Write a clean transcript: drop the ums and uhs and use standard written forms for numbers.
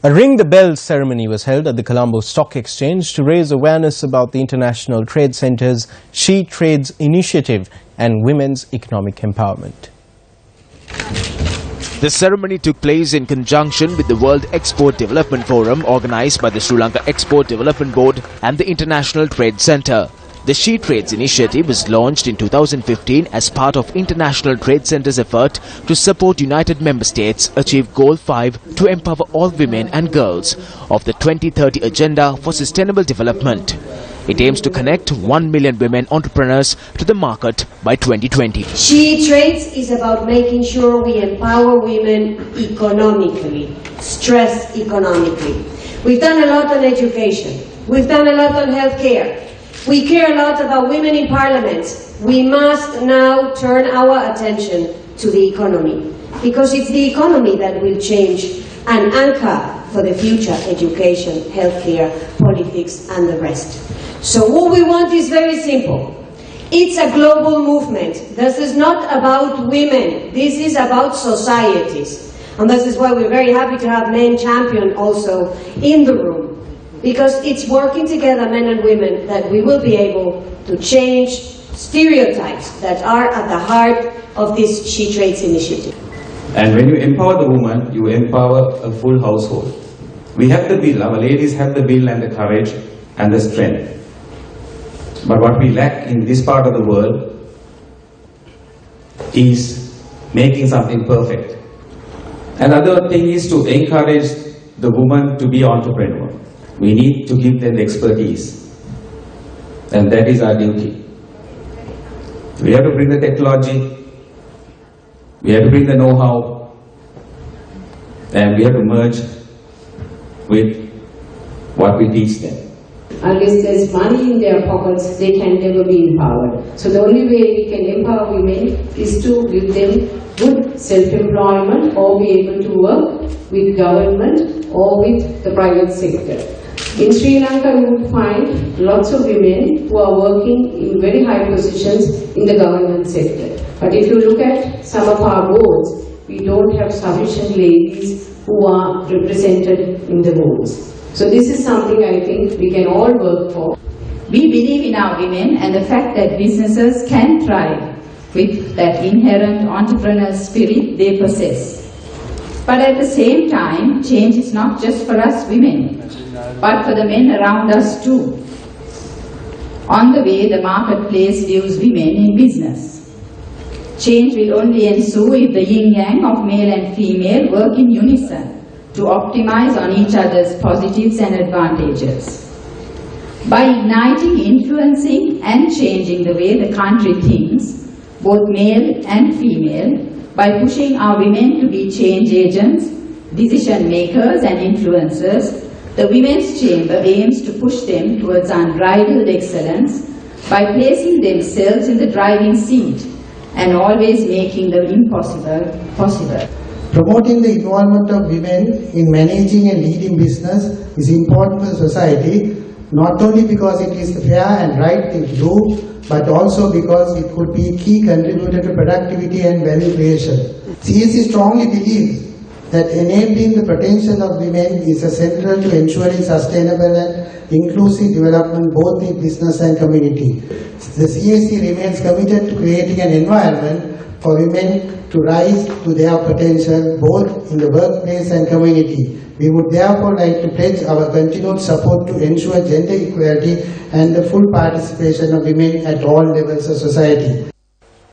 A Ring the Bell ceremony was held at the Colombo Stock Exchange to raise awareness about the International Trade Centre's She Trades initiative and women's economic empowerment. The ceremony took place in conjunction with the World Export Development Forum organized by the Sri Lanka Export Development Board and the International Trade Centre. The She Trades initiative was launched in 2015 as part of International Trade Centre's effort to support United Member States achieve Goal 5 to empower all women and girls of the 2030 Agenda for Sustainable Development. It aims to connect 1 million women entrepreneurs to the market by 2020. She Trades is about making sure we empower women economically, stress economically. We've done a lot on education. We've done a lot on healthcare. We care a lot about women in parliament. We must now turn our attention to the economy, because it's the economy that will change and anchor for the future education, healthcare, politics and the rest. So what we want is very simple. It's a global movement. This is not about women. This is about societies. And this is why we're very happy to have men champion also in the room. Because it's working together, men and women, that we will be able to change stereotypes that are at the heart of this She Trades initiative. And when you empower the woman, you empower a full household. We have the will, our ladies have the will and the courage and the strength. But what we lack in this part of the world is making something perfect. Another thing is to encourage the woman to be entrepreneur. We need to give them the expertise, and that is our duty. We have to bring the technology, we have to bring the know-how, and we have to merge with what we teach them. Unless there's money in their pockets, they can never be empowered. So the only way we can empower women is to give them good self-employment or be able to work with government or with the private sector. In Sri Lanka, you would find lots of women who are working in very high positions in the government sector. But if you look at some of our boards, we don't have sufficient ladies who are represented in the boards. So this is something I think we can all work for. We believe in our women and the fact that businesses can thrive with that inherent entrepreneurial spirit they possess. But at the same time, change is not just for us women, but for the men around us too, on the way the marketplace views women in business. Change will only ensue if the yin-yang of male and female work in unison to optimize on each other's positives and advantages. By igniting, influencing and changing the way the country thinks, both male and female, by pushing our women to be change agents, decision makers and influencers, the Women's Chamber aims to push them towards unbridled excellence by placing themselves in the driving seat and always making the impossible possible. Promoting the involvement of women in managing and leading business is important for society, not only because it is the fair and right thing to do, but also because it could be a key contributor to productivity and value creation. CSC strongly believes that enabling the potential of women is central to ensuring sustainable and inclusive development both in business and community. The CSC remains committed to creating an environment for women to rise to their potential both in the workplace and community. We would therefore like to pledge our continued support to ensure gender equality and the full participation of women at all levels of society.